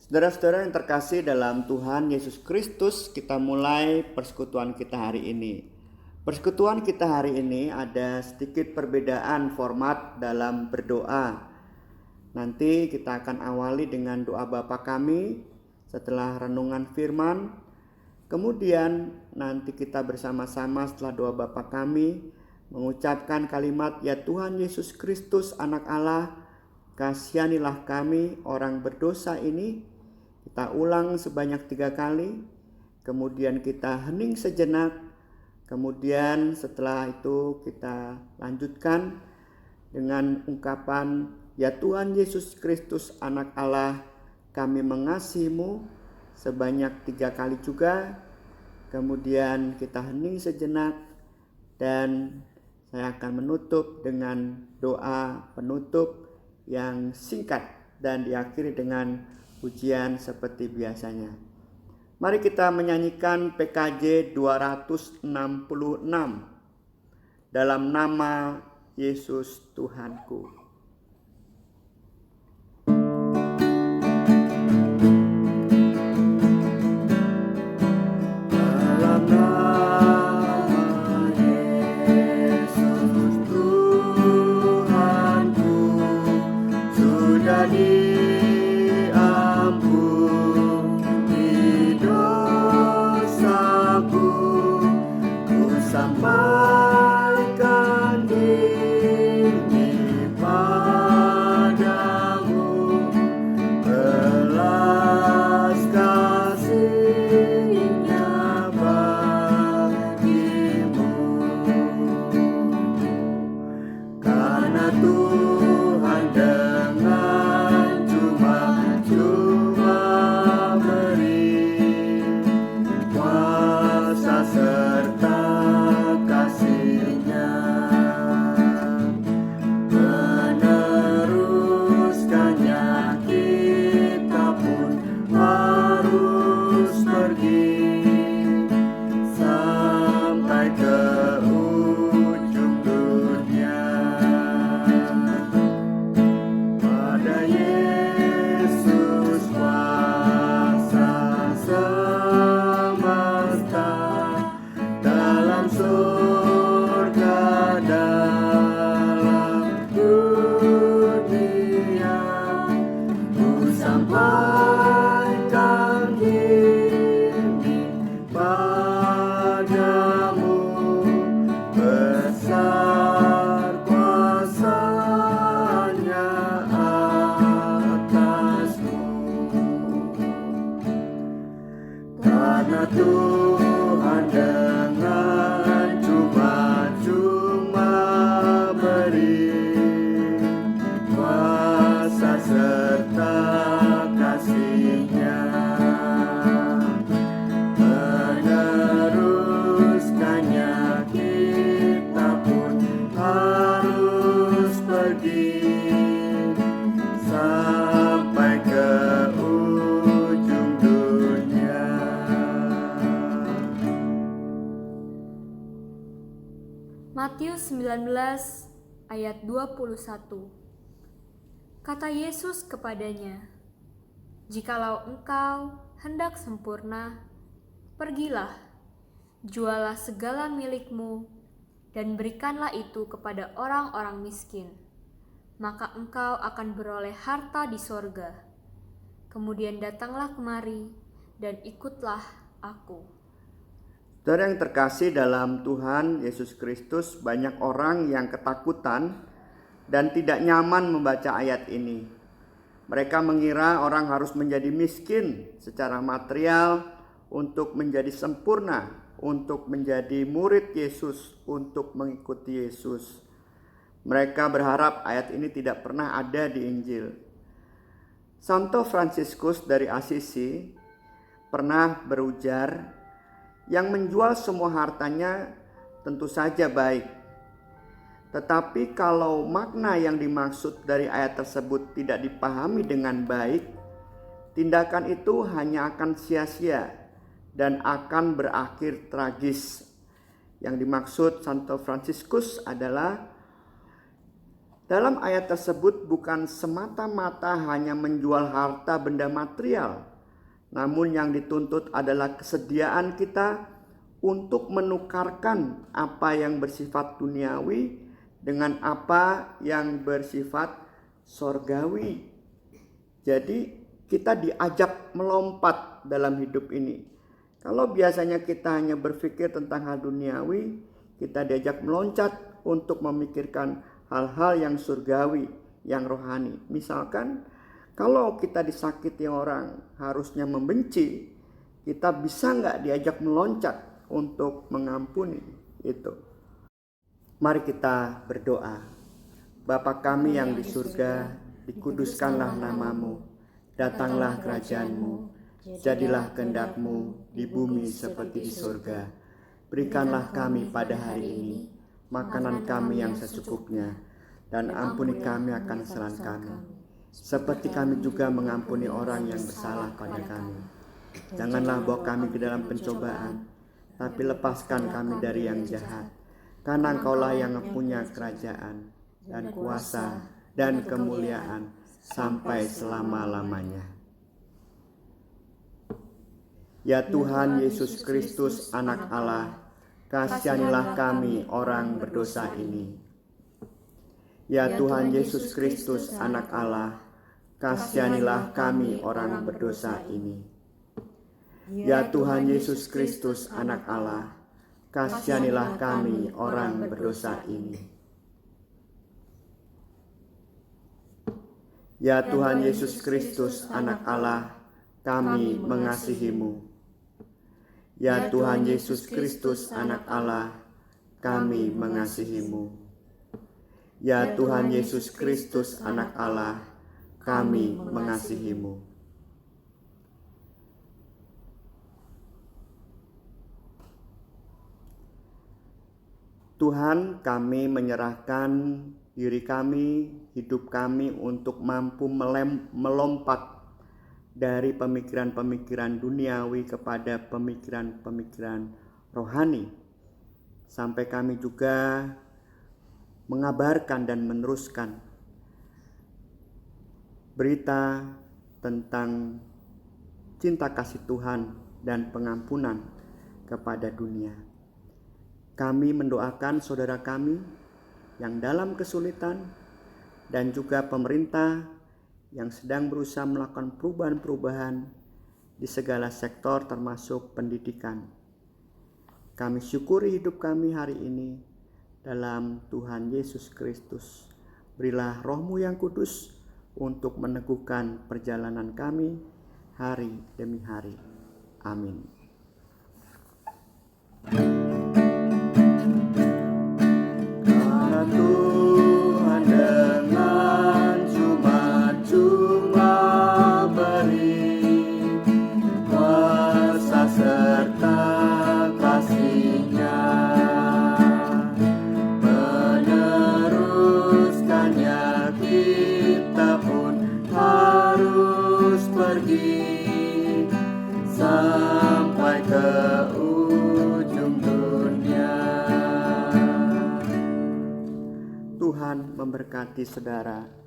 Saudara-saudara yang terkasih dalam Tuhan Yesus Kristus, kita mulai persekutuan kita hari ini. Persekutuan kita hari ini ada sedikit perbedaan format dalam berdoa. Nanti kita akan awali dengan doa Bapa kami setelah renungan firman. Kemudian nanti kita bersama-sama setelah doa Bapa kami mengucapkan kalimat, "Ya Tuhan Yesus Kristus anak Allah, kasihanilah kami orang berdosa ini." Kita ulang sebanyak 3 kali, kemudian kita hening sejenak, kemudian setelah itu kita lanjutkan dengan ungkapan, "Ya Tuhan Yesus Kristus anak Allah, kami mengasihi-Mu," sebanyak 3 kali juga. Kemudian kita hening sejenak dan saya akan menutup dengan doa penutup yang singkat dan diakhiri dengan pujian seperti biasanya. Mari kita menyanyikan PKJ 266 dalam nama Yesus Tuhanku. Matius 19 ayat 21. Kata Yesus kepadanya, "Jikalau engkau hendak sempurna, pergilah, jualah segala milikmu dan berikanlah itu kepada orang-orang miskin, maka engkau akan beroleh harta di sorga. Kemudian datanglah kemari dan ikutlah aku." Saudara yang terkasih dalam Tuhan Yesus Kristus, banyak orang yang ketakutan dan tidak nyaman membaca ayat ini. Mereka mengira orang harus menjadi miskin secara material untuk menjadi sempurna, untuk menjadi murid Yesus, untuk mengikuti Yesus. Mereka berharap ayat ini tidak pernah ada di Injil. Santo Fransiskus dari Assisi pernah berujar, "Yang menjual semua hartanya tentu saja baik. Tetapi kalau makna yang dimaksud dari ayat tersebut tidak dipahami dengan baik, tindakan itu hanya akan sia-sia dan akan berakhir tragis." Yang dimaksud Santo Fransiskus adalah Dalam ayat tersebut bukan semata-mata hanya menjual harta benda material, namun yang dituntut adalah kesediaan kita untuk menukarkan apa yang bersifat duniawi dengan apa yang bersifat sorgawi. Jadi kita diajak melompat dalam hidup ini. Kalau biasanya kita hanya berpikir tentang hal duniawi, kita diajak meloncat untuk memikirkan hal-hal yang surgawi, yang rohani. Misalkan kalau kita disakiti orang harusnya membenci, kita bisa nggak diajak meloncat untuk mengampuni itu. Mari kita berdoa. Bapa kami yang di surga, dikuduskanlah namamu, datanglah kerajaan-Mu, jadilah kehendak-Mu di bumi seperti di surga. Berikanlah kami pada hari ini makanan kami yang secukupnya, dan ampuni kami akan kesalahan kami, seperti kami juga mengampuni orang yang bersalah pada kami. Janganlah bawa kami ke dalam pencobaan, tapi lepaskan kami dari yang jahat. Karena Engkaulah yang mempunyai kerajaan dan kuasa dan kemuliaan sampai selama-lamanya. Ya Tuhan Yesus Kristus, Anak Allah, kasihanilah kami orang berdosa ini. Ya Tuhan Yesus Kristus, Anak Allah, kasihanilah kami orang berdosa ini. Ya Tuhan Yesus Kristus, Anak Allah, kasihanilah kami orang berdosa ini. Ya Tuhan Yesus Kristus, Anak Allah, kami mengasihi-Mu. Ya Tuhan Yesus Kristus, Anak Allah, kami mengasihi-Mu. Ya Tuhan Yesus Kristus, Anak Allah, kami mengasihi-Mu. Tuhan, kami menyerahkan diri kami, hidup kami untuk mampu melompat dari pemikiran-pemikiran duniawi kepada pemikiran-pemikiran rohani. Sampai kami juga mengabarkan dan meneruskan berita tentang cinta kasih Tuhan dan pengampunan kepada dunia. Kami mendoakan saudara kami yang dalam kesulitan dan juga pemerintah yang sedang berusaha melakukan perubahan-perubahan di segala sektor termasuk pendidikan. Kami syukuri hidup kami hari ini dalam Tuhan Yesus Kristus. Berilah Roh-Mu yang kudus untuk meneguhkan perjalanan kami hari demi hari. Amin. Karena Tuhan dengan cuma-cuma beri kuasa serta kasih-Nya, meneruskannya kita pun harus pergi sampai ke ujung dunia. Tuhan memberkati saudara.